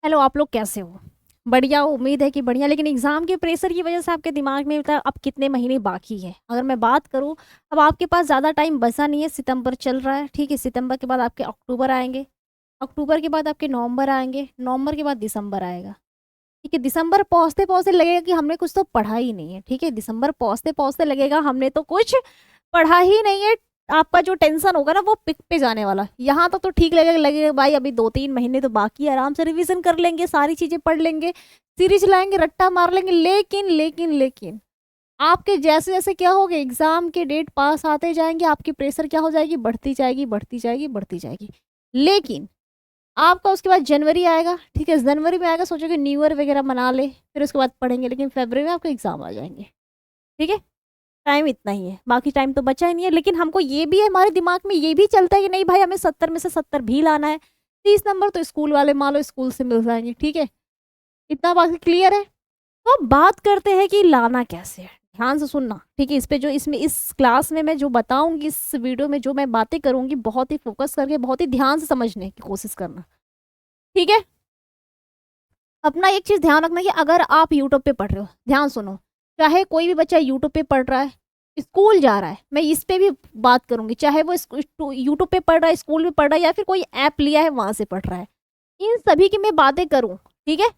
Hello, आप लोग कैसे हो? बढ़िया, उम्मीद है कि बढ़िया। लेकिन एग्जाम के प्रेशर की वजह से आपके दिमाग में होता है अब कितने महीने बाकी है। अगर मैं बात करूं, अब आपके पास ज़्यादा टाइम बचा नहीं है। सितंबर चल रहा है, ठीक है। सितंबर के बाद आपके अक्टूबर आएंगे, अक्टूबर के बाद आपके नवंबर आएंगे, नवंबर के बाद दिसंबर आएगा, ठीक है। दिसंबर पहुंचते पहुंचते लगेगा कि हमने कुछ तो पढ़ा ही नहीं है, ठीक है। दिसंबर पहुंचते पहुंचते लगेगा हमने तो कुछ पढ़ा ही नहीं है। आपका जो टेंशन होगा ना वो पिक पे जाने वाला। यहाँ तो ठीक लगेगा भाई अभी 2-3 महीने तो बाकी है, आराम से रिवीजन कर लेंगे, सारी चीजें पढ़ लेंगे, सीरीज लाएंगे, रट्टा मार लेंगे। लेकिन लेकिन लेकिन आपके जैसे जैसे क्या होगा, एग्जाम के डेट पास आते जाएंगे, आपकी प्रेशर क्या हो जाएगी, बढ़ती जाएगी बढ़ती जाएगी बढ़ती जाएगी। लेकिन आपका उसके बाद जनवरी आएगा, ठीक है। जनवरी में आएगा, सोचोगे न्यू ईयर वगैरह मना ले, फिर उसके बाद पढ़ेंगे। लेकिन फरवरी में आपका एग्जाम आ जाएंगे, ठीक है। टाइम इतना ही है, बाकी टाइम तो बचा ही नहीं है। लेकिन हमको ये भी है, हमारे दिमाग में ये भी चलता है कि नहीं भाई, हमें 70 में से 70 भी लाना है। 30 नंबर तो स्कूल वाले मान लो स्कूल से मिल जाएंगे, ठीक है। इतना बाकी क्लियर है। तो अब बात करते हैं कि लाना कैसे है। ध्यान से सुनना, ठीक है। इस पे जो इसमें इस क्लास में मैं जो बताऊंगी, इस वीडियो में जो मैं बातें करूंगी, बहुत ही फोकस करके बहुत ही ध्यान से समझने की कोशिश करना, ठीक है। अपना एक चीज ध्यान रखना कि अगर आप यूट्यूब पे पढ़ रहे हो, ध्यान सुनो, चाहे कोई भी बच्चा यूट्यूब पे पढ़ रहा है, स्कूल जा रहा है, मैं इस पे भी बात करूंगी, चाहे वो यूट्यूब पे पढ़ रहा है, स्कूल में पढ़ रहा है, या फिर कोई ऐप लिया है वहां से पढ़ रहा है, इन सभी की मैं बातें करूं, ठीक है।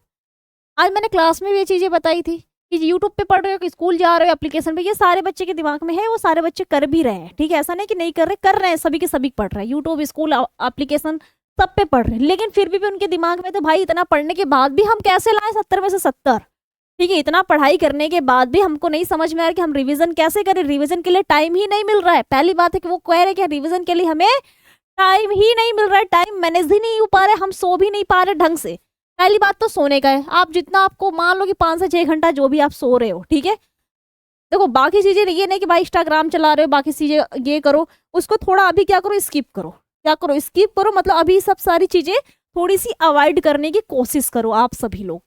आज मैंने क्लास में भी ये चीजें बताई थी कि यूट्यूब पे पढ़ रहे हो कि स्कूल जा रहे हो एप्लीकेशन पे, ये सारे बच्चे के दिमाग में है, वो सारे बच्चे कर भी रहे हैं, ठीक है। ऐसा नहीं कि नहीं कर रहे हैं, सभी के सभी पढ़ रहे हैं, यूट्यूब स्कूल एप्लीकेशन सब पे पढ़ रहे हैं। लेकिन फिर भी उनके दिमाग में तो भाई इतना पढ़ने के बाद भी हम कैसे लाए 70 में से 70, ठीक है। इतना पढ़ाई करने के बाद भी हमको नहीं समझ में आ रहा कि हम रिवीजन कैसे करें। रिवीजन के लिए टाइम ही नहीं मिल रहा है। पहली बात है कि वो कह रहे कि रिवीजन के लिए हमें टाइम ही नहीं मिल रहा है, टाइम मैनेज ही नहीं हो पा रहा है, हम सो भी नहीं पा रहे ढंग से। पहली बात तो सोने का है, आप जितना आपको मान लो कि 5 से 6 घंटा जो भी आप सो रहे हो, ठीक है। देखो बाकी चीजें ये नहीं कि भाई इंस्टाग्राम चला रहे हो, बाकी चीजें ये करो, उसको थोड़ा अभी क्या करो, स्किप करो। क्या करो, स्किप करो, मतलब अभी सब सारी चीजें थोड़ी सी अवॉइड करने की कोशिश करो आप सभी लोग।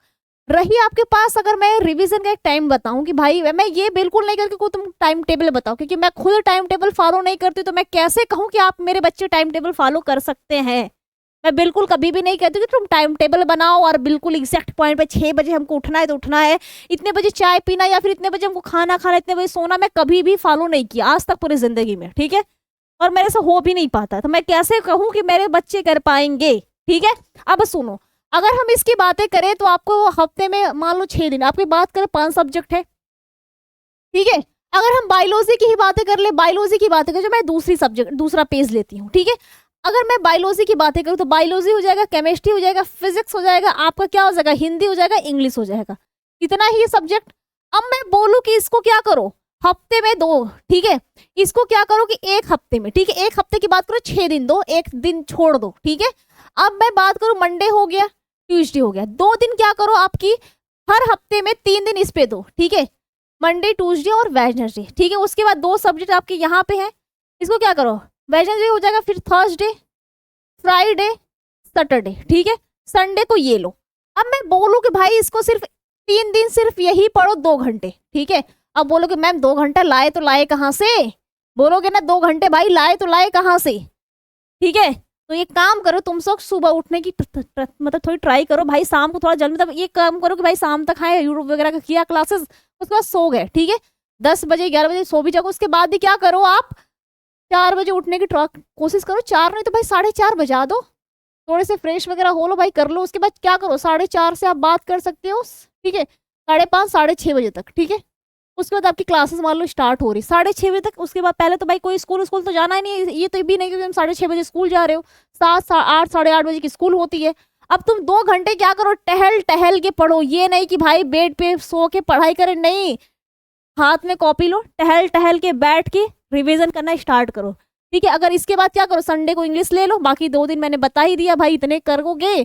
रही आपके पास, अगर मैं रिवीजन का एक टाइम बताऊं कि भाई मैं ये बिल्कुल नहीं करती कि तुम टाइम टेबल बताओ, क्योंकि मैं खुद टाइम टेबल फॉलो नहीं करती, तो मैं कैसे कहूं कि आप मेरे बच्चे टाइम टेबल फॉलो कर सकते हैं। मैं बिल्कुल कभी भी नहीं कहती कि तुम टाइम टेबल बनाओ और बिल्कुल एग्जैक्ट पॉइंट पे 6 बजे हमको उठना है तो उठना है, इतने बजे चाय पीना, या फिर इतने बजे हमको खाना खाना, इतने बजे सोना। मैं कभी भी फॉलो नहीं किया आज तक पूरी जिंदगी में, ठीक है। और मेरे से हो भी नहीं पाता, तो मैं कैसे कहूं कि मेरे बच्चे कर पाएंगे, ठीक है। अब सुनो, अगर हम इसकी बातें करें तो आपको हफ्ते में मान लो 6 दिन, आपकी बात करें 5 सब्जेक्ट है, ठीक है। अगर हम बायोलॉजी की ही बातें कर ले, बायोलॉजी की बातें करें, जो मैं दूसरी सब्जेक्ट दूसरा पेज लेती हूँ, ठीक है। अगर मैं बायोलॉजी की बातें करूँ तो बायोलॉजी हो जाएगा, केमिस्ट्री हो जाएगा, फिजिक्स हो जाएगा, आपका क्या हो जाएगा, हिंदी हो जाएगा, इंग्लिश हो जाएगा, इतना ही सब्जेक्ट। अब मैं बोलूँ कि इसको क्या करो हफ्ते में 2, ठीक है। इसको क्या करो कि एक हफ्ते में, ठीक है, एक हफ्ते की बात करो 6 दिन दो, एक दिन छोड़ दो, ठीक है। अब मैं बात करूँ, मंडे हो गया, ट्यूसडे हो गया, 2 दिन क्या करो आपकी हर हफ्ते में 3 दिन इस पे दो, ठीक है। मंडे, ट्यूसडे और वेडनेसडे, ठीक है। उसके बाद 2 सब्जेक्ट आपके यहाँ पे हैं, इसको क्या करो, वेडनेसडे हो जाएगा, फिर थर्सडे, फ्राइडे, सैटरडे, ठीक है। संडे को ये लो। अब मैं बोलूँ कि भाई इसको सिर्फ 3 दिन सिर्फ यही पढ़ो 2 घंटे, ठीक है। अब बोलोगे मैम 2 घंटा लाए तो लाए कहाँ से, बोलोगे ना 2 घंटे भाई लाए तो लाए कहाँ से, ठीक है। तो ये काम करो, तुम सब सुबह उठने की मतलब थोड़ी ट्राई करो भाई, शाम को थोड़ा जल्दी, मतलब ये काम करो कि भाई शाम तक आए, यूट्यूब वगैरह का किया क्लासेस, उसके बाद सो गए, ठीक है। 10 बजे 11 बजे सो भी जाओ, उसके बाद भी क्या करो आप 4 बजे उठने की कोशिश करो। 4 नहीं तो भाई 4:30 बजा दो, थोड़े से फ्रेश वगैरह हो लो भाई, कर लो। उसके बाद क्या करो, 4:30 से आप बात कर सकते हो, ठीक है, 5:30 6:30 बजे तक, ठीक है। उसके बाद आपकी क्लासेस मान लो स्टार्ट हो रही 6:30 बजे तक। उसके बाद पहले तो भाई कोई स्कूल तो जाना ही नहीं है, ये तो भी नहीं कि हम 6:30 बजे स्कूल जा रहे हो, 7 8 8:30 की स्कूल होती है। अब तुम 2 घंटे क्या करो, टहल टहल के पढ़ो। ये नहीं कि भाई बेड पे सो के पढ़ाई करे, नहीं, हाथ में कॉपी लो, टहल टहल के बैठ के रिवीजन करना स्टार्ट करो, ठीक है। अगर इसके बाद क्या करो, संडे को इंग्लिश ले लो, बाकी 2 दिन मैंने बता ही दिया भाई, इतने करोगे,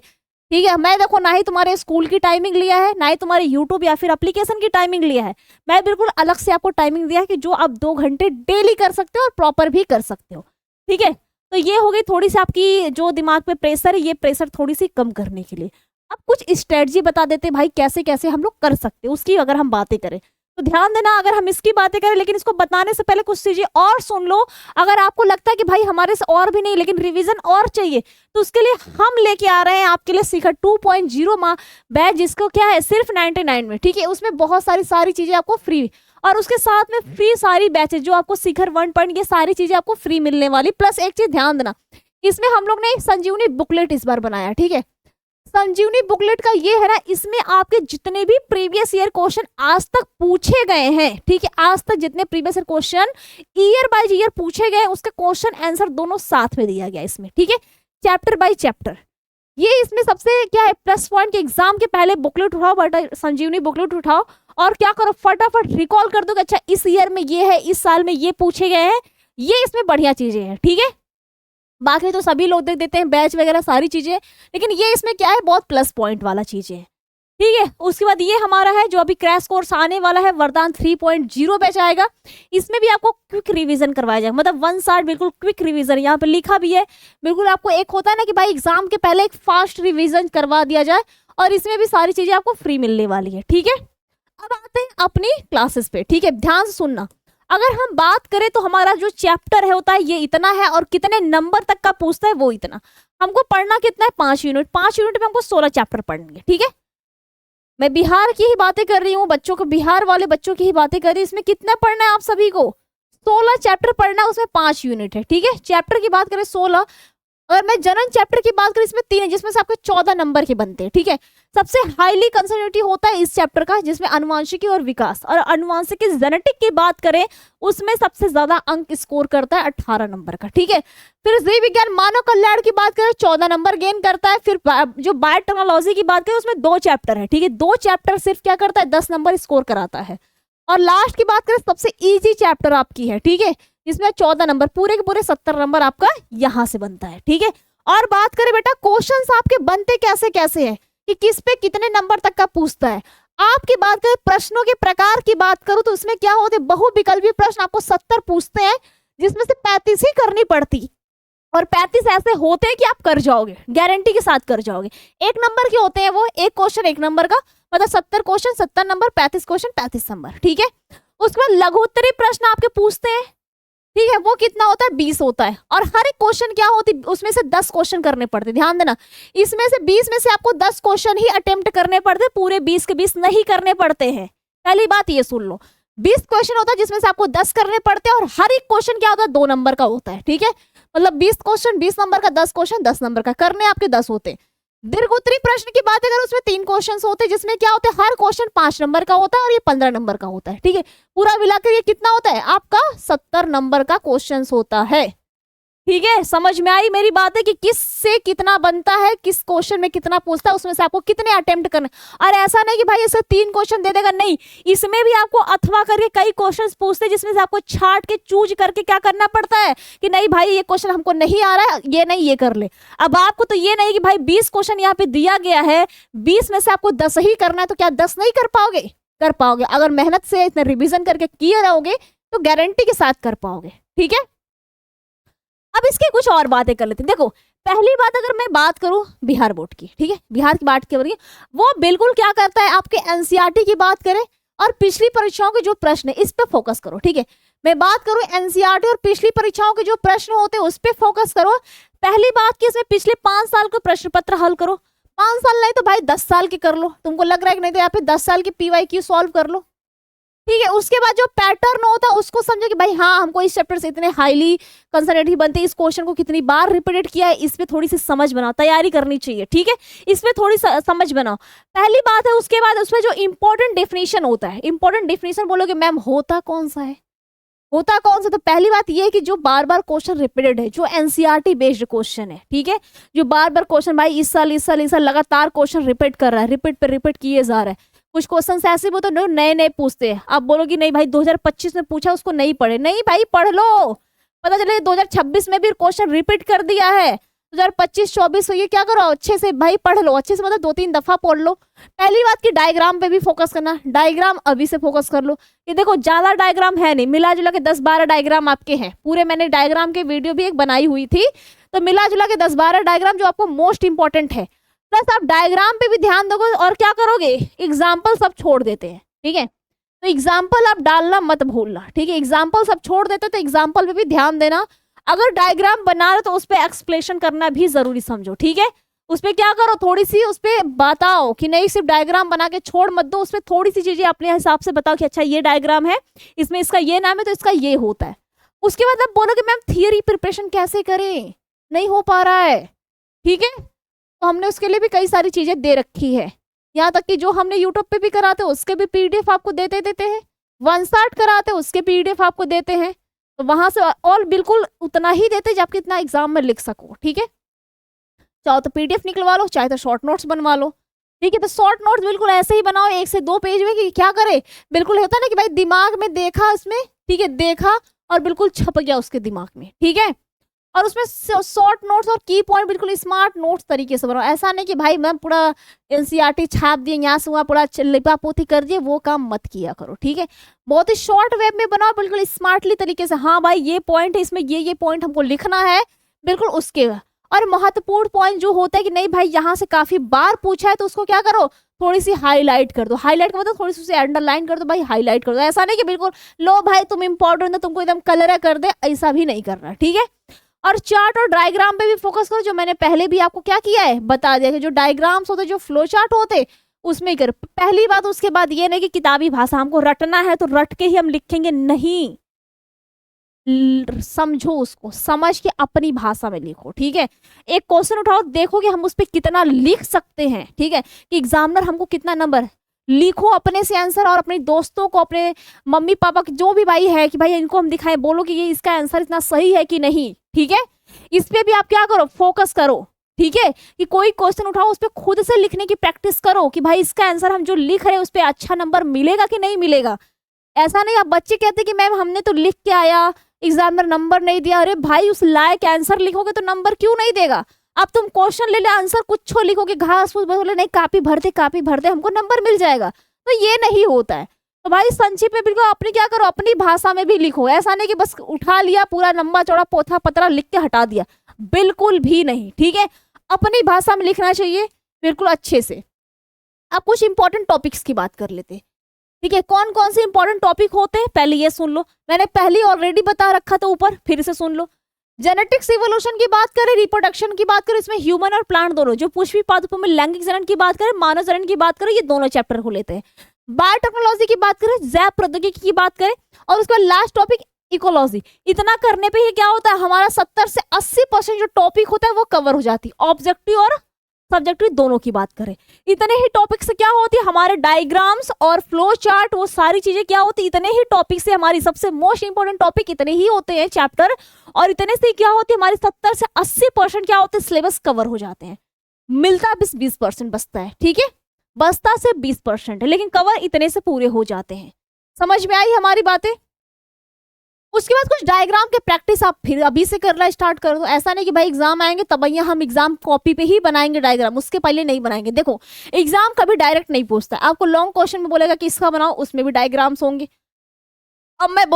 ठीक है। मैं देखो ना ही तुम्हारे स्कूल की टाइमिंग लिया है, ना ही तुम्हारे यूट्यूब या फिर एप्लीकेशन की टाइमिंग लिया है। मैं बिल्कुल अलग से आपको टाइमिंग दिया है कि जो आप 2 घंटे डेली कर सकते हो और प्रॉपर भी कर सकते हो, ठीक है। तो ये हो गई थोड़ी सी आपकी जो दिमाग पे प्रेशर है, ये प्रेशर थोड़ी सी कम करने के लिए अब कुछ स्ट्रेटजी बता देते भाई, कैसे कैसे हम लोग कर सकते हैं उसकी अगर हम बातें करें। तो ध्यान देना, अगर हम इसकी बातें करें, लेकिन इसको बताने से पहले कुछ चीजें और सुन लो। अगर आपको लगता है कि भाई हमारे से और भी नहीं लेकिन रिवीजन और चाहिए, तो उसके लिए हम लेके आ रहे हैं आपके लिए शिखर 2.0 बैच, जिसको क्या है सिर्फ 99 में, ठीक है। उसमें बहुत सारी चीजें आपको फ्री, और उसके साथ में फ्री सारी बैचेज जो आपको शिखर 1 ये सारी चीजें आपको फ्री मिलने वाली। प्लस एक चीज ध्यान देना, इसमें हम लोग ने संजीवनी बुकलेट इस बार बनाया, ठीक है। संजीवनी बुकलेट का ये है ना, इसमें आपके जितने भी प्रीवियस ईयर क्वेश्चन आज तक पूछे गए हैं, ठीक है, आज तक जितने previous year question year by year पूछे गए, उसका क्वेश्चन आंसर दोनों साथ में दिया गया इसमें, ठीक है, चैप्टर बाय चैप्टर। ये इसमें सबसे क्या है प्लस पॉइंट, कि एग्जाम के पहले बुकलेट उठाओ, बट संजीवनी बुकलेट उठाओ और क्या करो, फटाफट रिकॉल कर दो कि अच्छा इस ईयर में ये है, इस साल में ये पूछे गए हैं, ये इसमें बढ़िया चीजें हैं, ठीक है। बाकी तो सभी लोग देख देते हैं बैच वगैरह सारी चीजें, लेकिन ये इसमें क्या है बहुत प्लस पॉइंट वाला चीजें है, ठीक है। उसके बाद ये हमारा है जो अभी क्रैश कोर्स आने वाला है, वरदान 3.0 बैच आएगा। इसमें भी आपको क्विक रिवीजन करवाया जाएगा, मतलब 1 शॉट बिल्कुल क्विक रिवीजन, यहाँ पे लिखा भी है बिल्कुल। आपको एक होता है ना कि भाई एग्जाम के पहले एक फास्ट रिवीजन करवा दिया जाए, और इसमें भी सारी चीजें आपको फ्री मिलने वाली है, ठीक है। अब आते हैं अपनी क्लासेस पे, ठीक है, ध्यान से सुनना। अगर हम बात करें तो हमारा जो चैप्टर है होता है ये इतना है, और कितने नंबर तक का पूछता है वो इतना। हमको पढ़ना कितना है 5 यूनिट, 5 यूनिट में हमको 16 चैप्टर पढ़ेंगे, ठीक है। मैं बिहार की ही बातें कर रही हूँ, बच्चों को, बिहार वाले बच्चों की ही बातें कर रही हूँ। इसमें कितना पढ़ना है आप सभी को 16 चैप्टर पढ़ना है, उसमें 5 यूनिट है, ठीक है। चैप्टर की बात करें 16, अगर मैं जनरल चैप्टर की बात करें इसमें 3 है, जिसमें से आपके 14 नंबर के बनते हैं, ठीक है। सबसे हाईली कंसर्नेटिव होता है इस चैप्टर का, जिसमें अनुवांशिकी और विकास, और अनुवांशिकी जेनेटिक की बात करें उसमें सबसे ज्यादा अंक स्कोर करता है 18 नंबर का, ठीक है। फिर जीव विज्ञान मानव कल्याण की बात करें 14 नंबर गेन करता है। फिर जो बायोटेक्नोलॉजी की बात करें उसमें 2 चैप्टर है, ठीक है, 2 चैप्टर सिर्फ क्या करता है 10 नंबर स्कोर कराता है। और लास्ट की बात करें सबसे इजी चैप्टर आपकी है, ठीक है, जिसमें 14 नंबर, पूरे के पूरे 70 नंबर आपका यहाँ से बनता है, ठीक है। और बात करें बेटा क्वेश्चंस आपके बनते कैसे कैसे हैं, कि किस पे कितने नंबर तक का पूछता है। आपकी बात करें प्रश्नों के प्रकार की बात करूं तो उसमें क्या होते, बहुविकल्पीय प्रश्न आपको 70 पूछते हैं, जिसमें से 35 ही करनी पड़ती, और 35 ऐसे होते हैं कि आप कर जाओगे, गारंटी के साथ कर जाओगे। 1 नंबर के होते हैं वो, एक क्वेश्चन 1 नंबर का, मतलब 70 क्वेश्चन 70 नंबर, 35 क्वेश्चन 35 नंबर, ठीक है। उसके बाद लघुत्तरीय प्रश्न आपके पूछते हैं, ठीक है, वो कितना होता है 20 होता है, और हर एक क्वेश्चन क्या होती है उसमें से 10 क्वेश्चन करने पड़ते हैं। ध्यान देना, इसमें से 20 में से आपको 10 क्वेश्चन ही अटेम्प्ट करने पड़ते हैं, पूरे 20 के 20 नहीं करने पड़ते हैं। पहली बात ये सुन लो, 20 क्वेश्चन होता है जिसमें से आपको 10 करने पड़ते हैं, और हर एक क्वेश्चन क्या होता है 2 नंबर का होता है, ठीक है। मतलब 20 क्वेश्चन 20 नंबर का, 10 क्वेश्चन 10 नंबर का, करने आपके 10 होते हैं। दीर्घोत्तरीय प्रश्न की बात अगर उसमें 3 क्वेश्चन होते हैं, जिसमें क्या होता है हर क्वेश्चन 5 नंबर का होता है, और ये 15 नंबर का होता है, ठीक है। पूरा मिलाकर ये कितना होता है आपका 70 नंबर का क्वेश्चन होता है, ठीक है। समझ में आई मेरी बात है कि किस से कितना बनता है, किस क्वेश्चन में कितना पूछता है, उसमें से आपको कितने अटेम्प्ट करने। और ऐसा नहीं कि भाई इसे 3 क्वेश्चन दे देगा, नहीं, इसमें भी आपको अथवा करके कई क्वेश्चंस पूछते हैं, जिसमें से आपको छाट के चूज करके क्या करना पड़ता है कि नहीं भाई ये क्वेश्चन हमको नहीं आ रहा है, ये नहीं ये कर ले। अब आपको तो ये नहीं कि भाई 20 क्वेश्चन यहाँ पे दिया गया है, 20 में से आपको 10 ही करना है, तो क्या 10 नहीं कर पाओगे? कर पाओगे। अगर मेहनत से इतना रिविजन करके किए रहोगे तो गारंटी के साथ कर पाओगे, ठीक है। अब इसकी कुछ और बातें कर लेते हैं। देखो, पहली बात अगर मैं बात करूं बिहार बोर्ड की, ठीक है, बिहार की बात करें, वो बिल्कुल क्या करता है आपके एनसीईआरटी की बात करें और पिछली परीक्षाओं के जो प्रश्न है इस पे फोकस करो, ठीक है। मैं बात करूं एनसीईआरटी और पिछली परीक्षाओं के जो प्रश्न होते हैं उस पे फोकस करो। पहली बात की इसमें पिछले 5 साल के प्रश्न पत्र हल करो, 5 साल नहीं तो भाई 10 साल के कर लो, तुमको लग रहा है कि नहीं तो यहाँ पे 10 साल की पीवाईक्यू सॉल्व कर लो, ठीक है। उसके बाद जो पैटर्न होता है उसको समझो कि भाई हाँ हमको इस चैप्टर से इतने हाईली कंसर्नेटिव बनते हैं, इस क्वेश्चन को कितनी बार रिपीटेड किया है, इस पे थोड़ी सी समझ बनाओ, तैयारी करनी चाहिए, ठीक है, इस पे थोड़ी समझ बनाओ, पहली बात है। उसके बाद उसमें जो इंपॉर्टेंट डेफिनेशन होता है, इंपॉर्टेंट डेफिनेशन बोलोगे मैम होता कौन सा है, होता कौन सा, तो पहली बात ये है कि जो बार बार क्वेश्चन रिपीटेड है, जो एनसीईआरटी बेस्ड क्वेश्चन है, ठीक है, जो बार बार क्वेश्चन भाई इस साल लगातार क्वेश्चन रिपीट कर रहा है, रिपीट पे रिपीट किए जा रहा है। कुछ क्वेश्चन ऐसे वो तो नए नए पूछते हैं, आप बोलोगे नहीं भाई 2025 में पूछा उसको नहीं पढ़े, नहीं भाई पढ़ लो, पता चले 2026 में भी क्वेश्चन रिपीट कर दिया है, 2025-24 ये क्या करो अच्छे से भाई पढ़ लो, अच्छे से मतलब 2-3 दफा पढ़ लो। पहली बात की डायग्राम पे भी फोकस करना, डायग्राम अभी से फोकस कर लो। ये देखो ज्यादा डायग्राम है नहीं, मिला जुला के 10-12 डायग्राम आपके हैं पूरे, मैंने डायग्राम के वीडियो भी एक बनाई हुई थी, तो मिला जुला के 10-12 डायग्राम जो आपको मोस्ट इंपॉर्टेंट है, प्लस आप डायग्राम पे भी ध्यान दोगे और क्या करोगे एग्जाम्पल सब छोड़ देते हैं, ठीक है। तो एग्जाम्पल आप डालना मत भूलना, ठीक है। एग्जाम्पल सब छोड़ देते तो एग्जाम्पल पे भी ध्यान देना। अगर डायग्राम बना रहे तो उस पर एक्सप्लेनेशन करना भी जरूरी समझो, ठीक है। उस पर क्या करो, थोड़ी सी उस पर बताओ कि नहीं, सिर्फ डायग्राम बना के छोड़ मत दो, उस पर थोड़ी सी चीजें अपने हिसाब से बताओ कि अच्छा ये डायग्राम है, इसमें इसका ये नाम है तो इसका ये होता है। उसके बाद आप बोलोगे मैम थियरी प्रिपरेशन कैसे करें, नहीं हो पा रहा है, ठीक है। तो हमने उसके लिए भी कई सारी चीजें दे रखी है, यहाँ तक कि जो हमने यूट्यूब पे भी कराते हैं उसके भी पीडीएफ आपको देते हैं, वन शॉट कराते हैं उसके पीडीएफ आपको देते हैं। तो वहां से और बिल्कुल उतना ही देते जब कितना एग्जाम में लिख सको, ठीक है। चाहो तो पीडीएफ निकलवा लो, चाहे तो शॉर्ट नोट्स बनवा लो, ठीक है। तो शॉर्ट नोट्स बिल्कुल ऐसे ही बनाओ 1 से 2 पेज में, कि क्या करे, बिल्कुल होता है ना कि भाई दिमाग में देखा उसमें, ठीक है, देखा और बिल्कुल छप गया उसके दिमाग में, ठीक है। और उसमें शॉर्ट नोट्स और की पॉइंट बिल्कुल स्मार्ट नोट्स तरीके से बनाओ। ऐसा नहीं कि भाई मैम पूरा एनसीईआरटी छाप दिए, यहाँ से वहाँ पूरा लिपा पोती कर दिए, वो काम मत किया करो, ठीक है। बहुत ही शॉर्ट वेब में बनाओ, बिल्कुल स्मार्टली तरीके से, हाँ भाई ये पॉइंट है, इसमें ये पॉइंट हमको लिखना है, बिल्कुल उसके। और महत्वपूर्ण पॉइंट जो होता है कि नहीं भाई यहाँ से काफी बार पूछा है तो उसको क्या करो, थोड़ी सी हाईलाइट कर दो। हाईलाइट का मतलब थोड़ी सी अंडरलाइन कर दो, भाई हाईलाइट कर दो। ऐसा नहीं कि बिल्कुल लो भाई तुम इंपॉर्टेंट हो तुमको एकदम कलर कर दे, ऐसा भी नहीं करना, ठीक है। और चार्ट और डायग्राम पे भी फोकस करो, जो मैंने पहले भी आपको क्या किया है बता दिया कि जो डायग्राम्स होते, जो फ्लो चार्ट होते, उसमें कर पहली बात। उसके बाद ये नहीं कि किताबी भाषा हमको रटना है तो रट के ही हम लिखेंगे, नहीं, समझो उसको, समझ के अपनी भाषा में लिखो, ठीक है। एक क्वेश्चन उठाओ, देखो कि हम उस पर कितना लिख सकते हैं, ठीक है, कि एग्जामिनर हमको कितना नंबर, लिखो अपने से आंसर और अपने दोस्तों को, अपने मम्मी पापा जो भी भाई है कि भाई इनको हम दिखाएं, बोलो कि ये इसका आंसर इतना सही है कि नहीं, ठीक है। इस पे भी आप क्या करो, फोकस करो, ठीक है, कि कोई क्वेश्चन उठाओ उस पर खुद से लिखने की प्रैक्टिस करो कि भाई इसका आंसर हम जो लिख रहे हैं उस पर अच्छा नंबर मिलेगा कि नहीं मिलेगा। ऐसा नहीं आप बच्चे कहते कि मैम हमने तो लिख के आया, एग्जामिनर नंबर नहीं दिया, अरे भाई उस लायक आंसर लिखोगे तो नंबर क्यों नहीं देगा। अब तुम क्वेश्चन ले ले आंसर कुछ लिखोगे, घास फूस बोले नहीं कापी भरते हमको नंबर मिल जाएगा, तो ये नहीं होता है। तो भाई संक्षिप्त में बिल्कुल अपनी क्या करो, अपनी भाषा में भी लिखो। ऐसा नहीं कि बस उठा लिया पूरा लंबा चौड़ा पोथा पतरा लिख के हटा दिया, बिल्कुल भी नहीं, ठीक है। अपनी भाषा में लिखना चाहिए बिल्कुल अच्छे से। अब कुछ इंपॉर्टेंट टॉपिक्स की बात कर लेते हैं, ठीक है। कौन कौन से इंपॉर्टेंट टॉपिक होते हैं पहले ये सुन लो, मैंने पहले ऑलरेडी बता रखा था ऊपर, फिर से सुन लो। जेनेटिक्स इवोल्यूशन की बात करें, रिप्रोडक्शन की बात करें, इसमें ह्यूमन और प्लांट दोनों, जो पुष्पी पादपों में लैंगिक जनन की बात करें, मानव जनन की बात करें, ये दोनों चैप्टर को लेते हैं। बायोटेक्नोलॉजी की बात करें, जैव प्रौद्योगिकी की बात करें, और उसके बाद लास्ट टॉपिक इकोलॉजी। इतना करने पे ही क्या होता है, हमारा 70 से 80% जो टॉपिक होता है वो कवर हो जाती है। ऑब्जेक्टिव और सब्जेक्टिव दोनों की बात करें, इतने ही टॉपिक से क्या होती है, हमारे डायग्राम्स और फ्लो चार्ट, वो सारी चीजें क्या होती है, इतने ही टॉपिक से हमारी सबसे मोस्ट इंपोर्टेंट टॉपिक इतने ही होते हैं चैप्टर, और इतने से क्या होती है हमारी 70 से 80% क्या होते हैं सिलेबस कवर हो जाते हैं। मिलता 20% बचता है, ठीक है, बचता से 20% है, लेकिन कवर इतने से पूरे हो जाते हैं। समझ में आई हमारी बातें। उसके बाद कुछ डायग्राम के प्रैक्टिस आप फिर अभी से करना स्टार्ट कर दो। ऐसा नहीं कि भाई एग्जाम आएंगे तब हम एग्जाम कॉपी पे ही बनाएंगे डायग्राम, उसके पहले नहीं बनाएंगे। देखो एग्जाम कभी डायरेक्ट नहीं पूछता, आपको लॉन्ग क्वेश्चन में बोलेगा कि इसका बनाओ, उसमें भी डायग्राम्स होंगे। अब मैं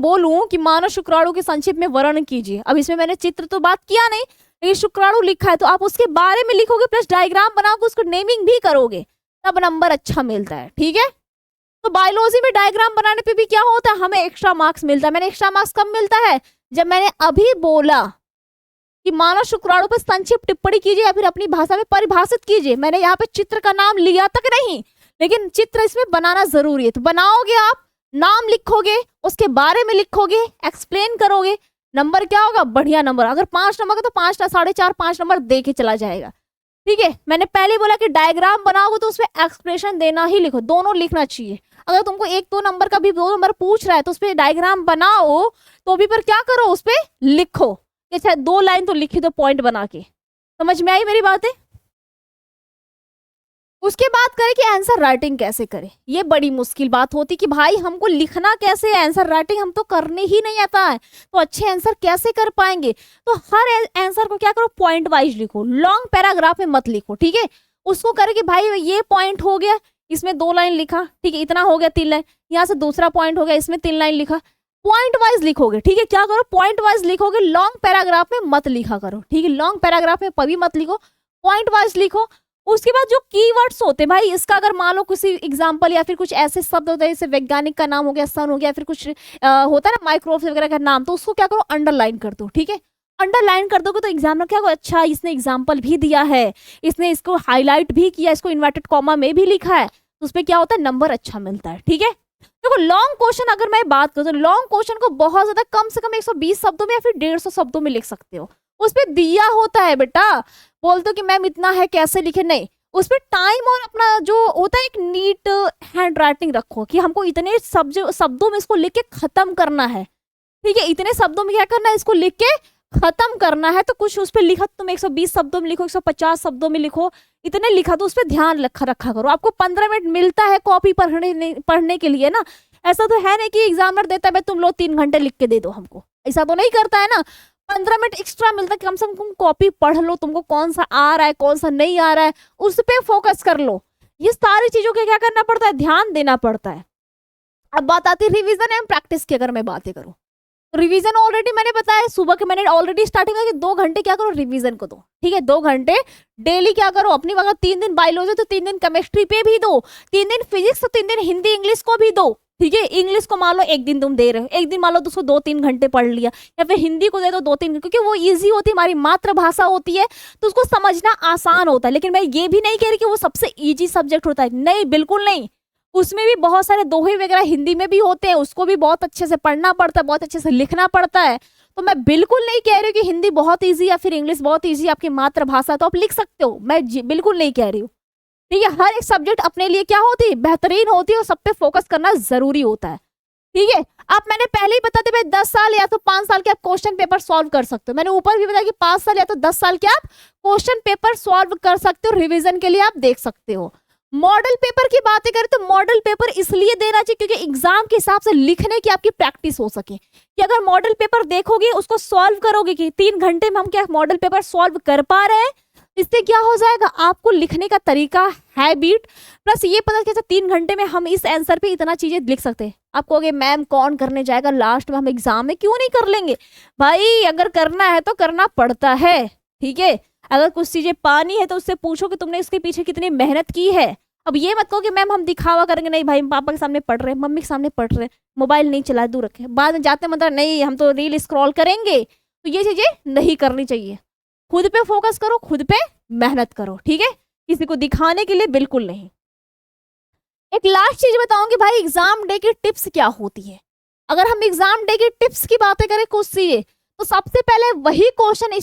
बोलूं कि मानव शुक्राणु के संक्षिप्त में वर्णन कीजिए, अब इसमें मैंने चित्र तो बात किया नहीं, लेकिन शुक्राणु लिखा है तो आप उसके बारे में लिखोगे प्लस डायग्राम बनाओगे, उसको नेमिंग भी करोगे, तब नंबर अच्छा मिलता है, ठीक है। तो बायोलॉजी में डायग्राम बनाने पे भी क्या होता है, हमें एक्स्ट्रा मार्क्स मिलता है। मैंने एक्स्ट्रा मार्क्स कब मिलता है, जब मैंने अभी बोला कि मानव शुक्राणु पर संक्षिप्त टिप्पणी कीजिए या फिर अपनी भाषा में परिभाषित कीजिए। मैंने यहाँ पे चित्र का नाम लिया तक नहीं, लेकिन चित्र इसमें बनाना जरूरी है। तो बनाओगे आप, नाम लिखोगे, उसके बारे में लिखोगे, एक्सप्लेन करोगे, नंबर क्या होगा, बढ़िया नंबर। अगर 5 नंबर का तो 5 4.5 5 नंबर दे के चला जाएगा, ठीक है। मैंने पहले बोला कि डायग्राम बनाओगे तो उसमें एक्सप्रेशन देना ही लिखो, दोनों लिखना चाहिए। अगर तुमको 1-2 नंबर का भी 2 नंबर पूछ रहा है तो उस पर डायग्राम बनाओ, तो भी पर क्या करो, उस पर लिखो, अच्छा 2 लाइन तो लिखी दो पॉइंट बना के। समझ में आई मेरी बातें। उसके बाद करें कि आंसर राइटिंग कैसे करें। ये बड़ी मुश्किल बात होती कि भाई हमको लिखना कैसे, आंसर राइटिंग हम तो करने ही नहीं आता है, तो अच्छे आंसर कैसे कर पाएंगे। तो हर आंसर को क्या करो, पॉइंट वाइज लिखो, लॉन्ग पैराग्राफ में मत लिखो, ठीक है। उसको करे कि भाई ये पॉइंट हो गया, इसमें 2 लाइन लिखा, ठीक है, इतना हो गया 3 लाइन, यहाँ से दूसरा पॉइंट हो गया, इसमें 3 लाइन लिखा, पॉइंट वाइज लिखोगे, ठीक है। क्या करो, पॉइंट वाइज लिखोगे, लॉन्ग पैराग्राफ में मत लिखा करो, ठीक है। लॉन्ग पैराग्राफ में कभी मत लिखो, पॉइंट वाइज लिखो। उसके बाद जो कीवर्ड्स होते हैं भाई, इसका अगर मान लो किसी एग्जांपल या फिर कुछ ऐसे शब्द होते हैं जैसे वैज्ञानिक का नाम हो गया, सन हो गया, फिर कुछ होता है ना माइक्रोवेव वगैरह का नाम, तो उसको क्या करो अंडरलाइन कर दो। ठीक है, अंडरलाइन कर दोगे तो एग्जामिनर क्या, अच्छा इसने एग्जाम्पल भी दिया है, इसने इसको हाईलाइट भी किया, इसको इन्वर्टेड कॉमा में भी लिखा है, तो उसपे क्या होता है, नंबर अच्छा मिलता है। ठीक है, देखो लॉन्ग क्वेश्चन अगर मैं बात करूँ तो लॉन्ग क्वेश्चन को बहुत ज्यादा कम से कम 120 शब्दों में या फिर 150 शब्दों में लिख सकते हो। उसपे दिया होता है बेटा, बोलते हो कि मैम इतना है कैसे लिखे, नहीं, उसपे टाइम और अपना जो होता है एक नीट हैंड राइटिंग रखो कि हमको इतने शब्दों में इसको लिख के खत्म करना है। ठीक है, इतने शब्दों में क्या करना है, इसको लिख के खत्म करना है। तो कुछ उस पर लिखा, तुम 120 शब्दों में लिखो, 150 शब्दों में लिखो, इतने लिखा तो उस पर ध्यान रखा करो। आपको 15 मिनट मिलता है कॉपी पढ़ने के लिए ना, ऐसा तो है नहीं कि एग्जामिनर देता है तुम लोग 3 घंटे लिख के दे दो हमको, ऐसा तो नहीं करता है ना। 15 मिनट एक्स्ट्रा मिलता है, कम से कम तुम कॉपी पढ़ लो, तुमको कौन सा आ रहा है कौन सा नहीं आ रहा है उस पर फोकस कर लो। ये सारी चीजों के क्या करना पड़ता है, ध्यान देना पड़ता है। अब बात आती है रिविजन एंड प्रैक्टिस की। अगर मैं बातें करूँ रिवीजन ऑलरेडी मैंने बताया, सुबह के मैंने ऑलरेडी स्टार्टिंग में कि 2 घंटे क्या करो रिवीजन को दो। ठीक है, 2 घंटे डेली क्या करो अपनी, अगर 3 दिन बायोलॉजी तो 3 दिन केमिस्ट्री पे भी दो, 3 दिन फिजिक्स तो 3 दिन हिंदी इंग्लिश को भी दो। ठीक है, इंग्लिश को मान लो 1 दिन तुम दे रहे हो, 1 दिन मान लो उसको 2-3 घंटे पढ़ लिया, या फिर हिंदी को दे दो 2-3, क्योंकि वो ईजी होती है, हमारी मातृभाषा होती है तो उसको समझना आसान होता है। लेकिन मैं ये भी नहीं कह रही कि वो सबसे ईजी सब्जेक्ट होता है, नहीं बिल्कुल नहीं, उसमें भी बहुत सारे दोहे वगैरह हिंदी में भी होते हैं, उसको भी बहुत अच्छे से पढ़ना पड़ता है, बहुत अच्छे से लिखना पड़ता है। तो मैं बिल्कुल नहीं कह रही हूँ कि हिंदी बहुत इजी या फिर इंग्लिश बहुत इजी, आपकी मातृभाषा तो आप लिख सकते हो, मैं बिल्कुल नहीं कह रही हूँ। ठीक है, हर एक सब्जेक्ट अपने लिए क्या होती है, बेहतरीन होती है, और सब पे फोकस करना जरूरी होता है। ठीक है, आप मैंने पहले ही बता दिया 10 साल या तो 5 साल के आप क्वेश्चन पेपर सॉल्व कर सकते हो। मैंने ऊपर भी बताया कि 5 साल या तो 10 साल के आप क्वेश्चन पेपर सॉल्व कर सकते हो, रिविजन के लिए आप देख सकते हो। मॉडल पेपर की बातें करें तो मॉडल पेपर इसलिए देना चाहिए क्योंकि एग्जाम के हिसाब से लिखने की आपकी प्रैक्टिस हो सके, कि अगर मॉडल पेपर देखोगे उसको सॉल्व करोगे कि 3 घंटे में हम क्या मॉडल पेपर सॉल्व कर पा रहे हैं, इससे क्या हो जाएगा, आपको लिखने का तरीका, हैबिट, प्लस ये पता कैसे 3 घंटे में हम इस आंसर पे इतना चीजें लिख सकते हैं। आप कहोगे मैम कौन करने जाएगा लास्ट में, हम एग्जाम में क्यों नहीं कर लेंगे, भाई अगर करना है तो करना पड़ता है। ठीक है, अगर कुछ चीजें पानी है तो उससे पूछो कि तुमने इसके पीछे कितनी मेहनत की है। अब ये मत कहो कि मैम हम दिखावा करेंगे, नहीं भाई पापा के सामने पढ़ रहे हैं, मम्मी के सामने पढ़ रहे हैं, मोबाइल नहीं चला, दूर रखे, बाद में जाते मतलब नहीं हम तो रील स्क्रॉल करेंगे, तो ये चीजें नहीं करनी चाहिए। खुद पे फोकस करो, खुद पे मेहनत करो। ठीक है, किसी को दिखाने के लिए बिल्कुल नहीं। एक लास्ट चीज बताऊंगी भाई, एग्जाम डे की टिप्स क्या होती है। अगर हम एग्जाम डे की टिप्स की बातें करें कुछ चीजें, तो सबसे पहले वही क्वेश्चन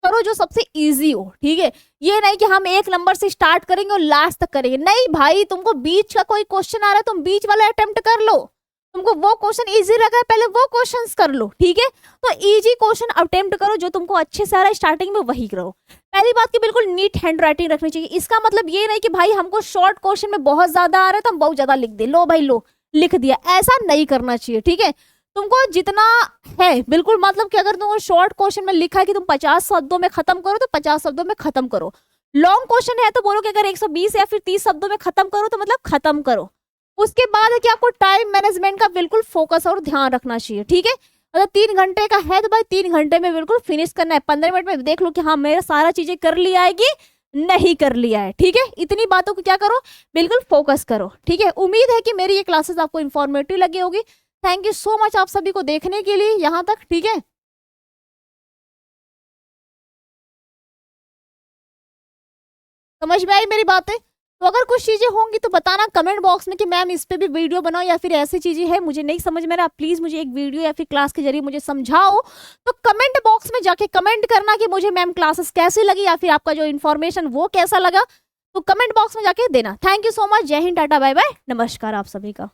करो जो सबसे इजी हो। ठीक है, ये नहीं कि हम 1 नंबर से स्टार्ट करेंगे और लास्ट तक करेंगे, नहीं भाई, तुमको बीच का कोई क्वेश्चन आ रहा है तुम बीच वाला अटेम्प्ट कर लो, तुमको वो क्वेश्चन इजी लगा है पहले वो क्वेश्चंस कर लो। ठीक है, तो इजी क्वेश्चन अटेम्प्ट करो, जो तुमको अच्छे से आ रहा है स्टार्टिंग में वही करो। पहली बात की बिल्कुल नीट हैंड राइटिंग रखनी चाहिए। इसका मतलब ये नहीं कि भाई हमको शॉर्ट क्वेश्चन में बहुत ज्यादा आ रहा है तो हम बहुत ज्यादा लिख दे, लो भाई लो लिख दिया, ऐसा नहीं करना चाहिए। ठीक है, तुमको जितना है बिल्कुल, मतलब कि अगर तुमको शॉर्ट क्वेश्चन में लिखा है कि तुम 50 शब्दों में खत्म करो तो 50 शब्दों में खत्म करो। लॉन्ग क्वेश्चन है तो बोलो कि अगर 120 या फिर 30 शब्दों में खत्म करो तो मतलब खत्म करो। उसके बाद है कि आपको टाइम मैनेजमेंट का बिल्कुल फोकस और ध्यान रखना चाहिए। ठीक है, अगर 3 घंटे का है तो भाई 3 घंटे में बिल्कुल फिनिश करना है। 15 मिनट में देख लो कि हाँ मेरा सारा चीजें कर लिया है कि नहीं कर लिया है। ठीक है, इतनी बातों को क्या करो, बिल्कुल फोकस करो। ठीक है, उम्मीद है कि मेरी ये क्लासेस आपको इन्फॉर्मेटिव लगी होगी। थैंक यू सो मच आप सभी को देखने के लिए यहाँ तक। ठीक है, समझ में आई मेरी बातें? तो अगर कुछ चीजें होंगी तो बताना कमेंट बॉक्स में कि मैम इस पे भी वीडियो बनाओ, या फिर ऐसी चीजें हैं मुझे नहीं समझ में आ रहा, प्लीज मुझे एक वीडियो या फिर क्लास के जरिए मुझे समझाओ। तो कमेंट बॉक्स में जाके कमेंट करना कि मुझे मैम क्लासेस कैसी लगी या फिर आपका जो इन्फॉर्मेशन वो कैसा लगा, तो कमेंट बॉक्स में जाके देना। थैंक यू सो मच, जय हिंद, टाटा, बाय बाय, नमस्कार आप सभी का।